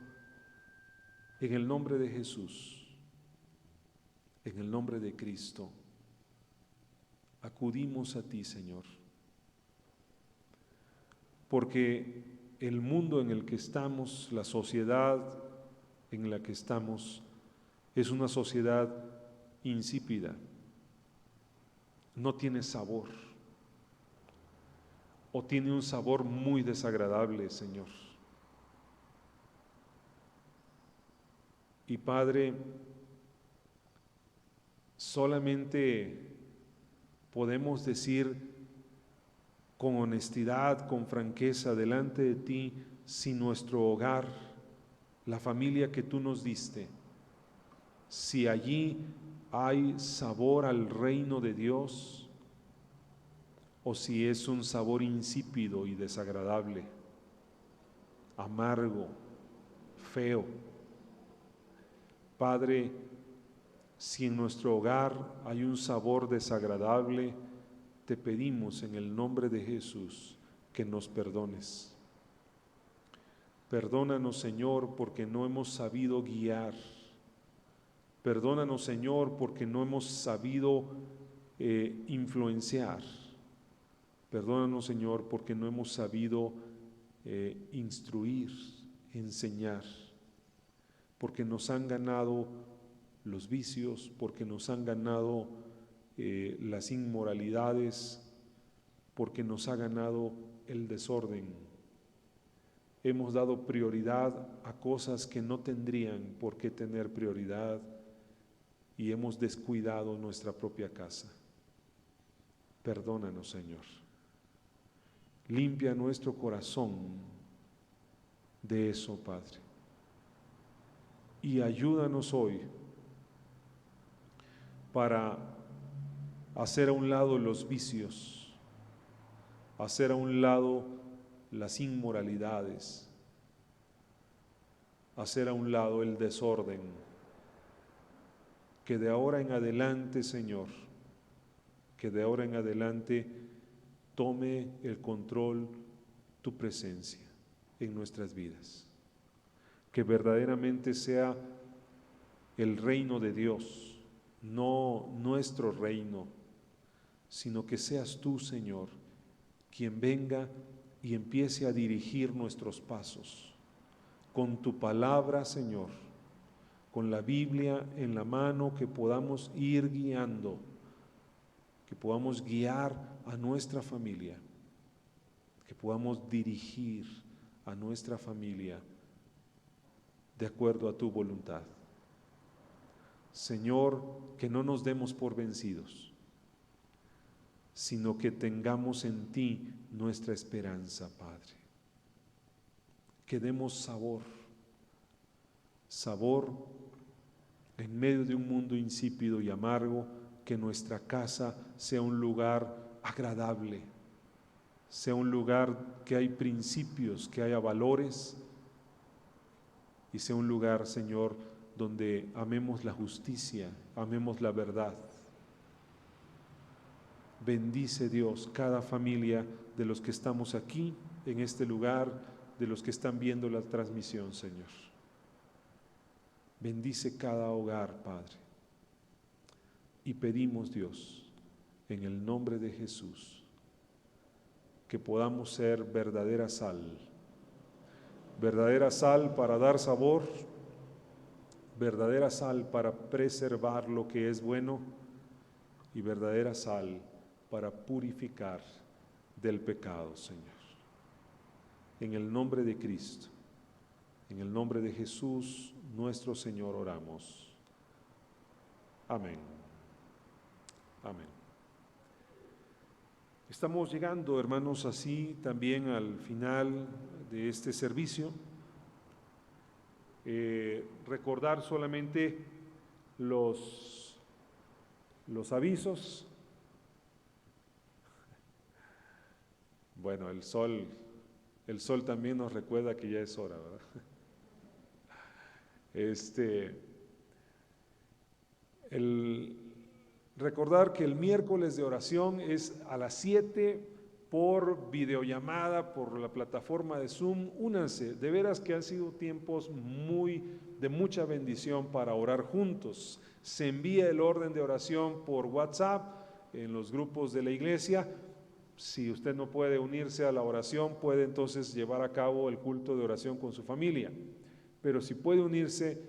en el nombre de Jesús, en el nombre de Cristo, acudimos a ti, Señor, porque el mundo en el que estamos, la sociedad en la que estamos, es una sociedad insípida, no tiene sabor, o tiene un sabor muy desagradable, Señor. Y Padre, solamente podemos decir con honestidad, con franqueza delante de ti, si nuestro hogar, la familia que tú nos diste, si allí hay sabor al reino de Dios, o si es un sabor insípido y desagradable, amargo, feo. Padre, si en nuestro hogar hay un sabor desagradable, te pedimos en el nombre de Jesús que nos perdones. Perdónanos, Señor, porque no hemos sabido guiar. Perdónanos, Señor, porque no hemos sabido influenciar. Perdónanos, Señor, porque no hemos sabido instruir, enseñar. Porque nos han ganado los vicios, porque nos han ganado las inmoralidades, porque nos ha ganado el desorden. Hemos dado prioridad a cosas que no tendrían por qué tener prioridad y hemos descuidado nuestra propia casa. Perdónanos, Señor. Limpia nuestro corazón de eso, Padre. Y ayúdanos hoy para hacer a un lado los vicios, hacer a un lado las inmoralidades, hacer a un lado el desorden, que de ahora en adelante, Señor, que de ahora en adelante tome el control tu presencia en nuestras vidas. Que verdaderamente sea el reino de Dios, no nuestro reino, sino que seas tú, Señor, quien venga y empiece a dirigir nuestros pasos. Con tu palabra, Señor, con la Biblia en la mano, que podamos ir guiando, que podamos guiar a nuestra familia, que podamos dirigir a nuestra familia de acuerdo a tu voluntad. Señor, que no nos demos por vencidos, sino que tengamos en ti nuestra esperanza, Padre. Que demos sabor en medio de un mundo insípido y amargo, que nuestra casa sea un lugar agradable, sea un lugar que hay principios, que haya valores, y sea un lugar, Señor, donde amemos la justicia, amemos la verdad. Bendice, Dios, cada familia de los que estamos aquí en este lugar, de los que están viendo la transmisión, Señor. Bendice cada hogar, Padre. Y pedimos, Dios, en el nombre de Jesús, que podamos ser verdadera sal para dar sabor, verdadera sal para preservar lo que es bueno y verdadera sal para purificar del pecado, Señor. En el nombre de Cristo, en el nombre de Jesús, nuestro Señor, oramos. Amén. Amén. Estamos llegando, hermanos, así también al final de este servicio. Recordar solamente los avisos. Bueno, el sol también nos recuerda que ya es hora, ¿verdad? Recordar que el miércoles de oración es a las 7 por videollamada, por la plataforma de Zoom. Únanse, de veras que han sido tiempos de mucha bendición para orar juntos. Se envía el orden de oración por WhatsApp en los grupos de la iglesia. Si usted no puede unirse a la oración, puede entonces llevar a cabo el culto de oración con su familia. Pero si puede unirse,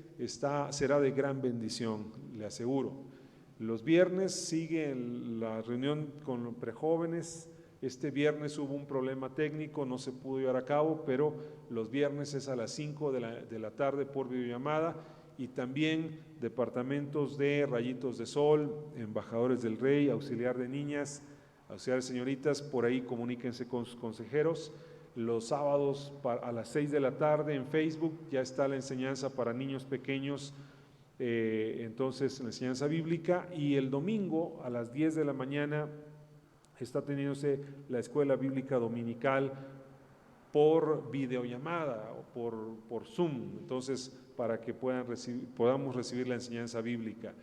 será de gran bendición, le aseguro. Los viernes sigue la reunión con los prejóvenes. Este viernes hubo un problema técnico, no se pudo llevar a cabo, pero los viernes es a las 5 de la tarde por videollamada. Y también departamentos de Rayitos de Sol, Embajadores del Rey, Auxiliar de Niñas, Auxiliar de Señoritas, por ahí comuníquense con sus consejeros. Los sábados a las 6 de la tarde en Facebook ya está la enseñanza para niños pequeños, entonces la enseñanza bíblica, y el domingo a las 10 de la mañana está teniéndose la escuela bíblica dominical por videollamada o por Zoom, entonces para que podamos recibir la enseñanza bíblica.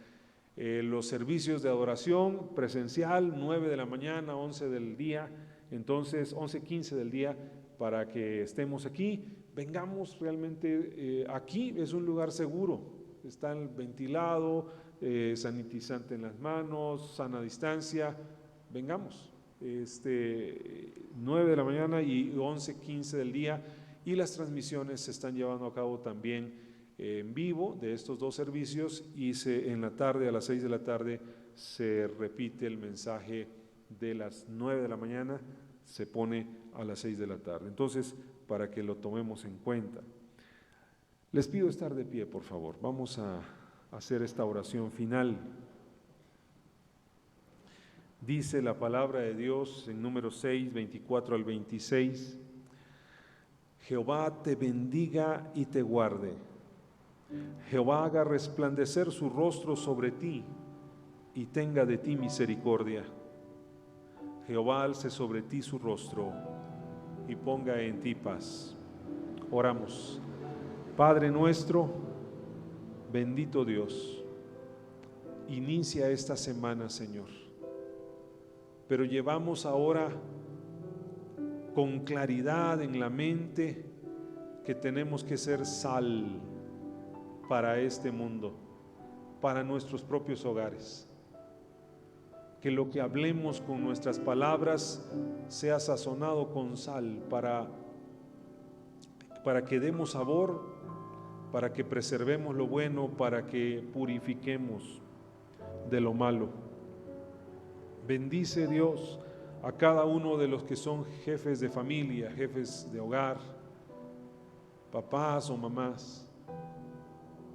Los servicios de adoración presencial, 9 de la mañana, 11 del día, entonces 11:15 del día, para que estemos aquí. Vengamos realmente, aquí es un lugar seguro, está ventilado, sanitizante en las manos, sana distancia. Vengamos, 9 de la mañana y 11:15 del día, y las transmisiones se están llevando a cabo también en vivo de estos dos servicios, y en la tarde, a las 6 de la tarde, se repite el mensaje de las 9 de la mañana, se pone a las 6 de la tarde. Entonces, para que lo tomemos en cuenta. Les pido estar de pie, por favor. Vamos a hacer esta oración final. Dice la palabra de Dios en Números 6, 24 al 26. Jehová te bendiga y te guarde. Jehová haga resplandecer su rostro sobre ti y tenga de ti misericordia. Jehová alce sobre ti su rostro y ponga en ti paz. Oramos. Padre nuestro, bendito Dios, inicia esta semana, Señor, pero llevamos ahora con claridad en la mente que tenemos que ser sal para este mundo, para nuestros propios hogares. Que lo que hablemos con nuestras palabras sea sazonado con sal para que demos sabor, para que preservemos lo bueno, para que purifiquemos de lo malo. Bendice, Dios, a cada uno de los que son jefes de familia, jefes de hogar, papás o mamás.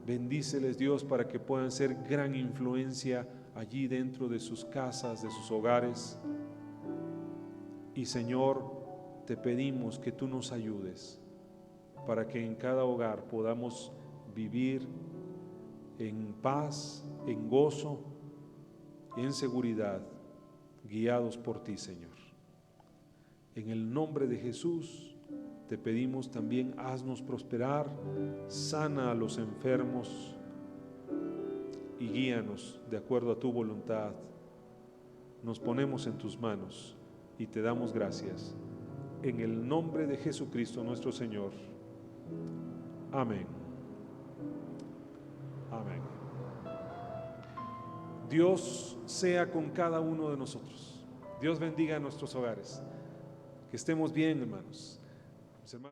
Bendíceles, Dios, para que puedan ser gran influencia allí dentro de sus casas, de sus hogares. Y Señor, te pedimos que tú nos ayudes para que en cada hogar podamos vivir en paz, en gozo, en seguridad, guiados por ti, Señor. En el nombre de Jesús te pedimos también, haznos prosperar, sana a los enfermos y guíanos de acuerdo a tu voluntad. Nos ponemos en tus manos y te damos gracias. En el nombre de Jesucristo nuestro Señor. Amén. Amén. Dios sea con cada uno de nosotros. Dios bendiga a nuestros hogares. Que estemos bien, hermanos. Mis hermanos.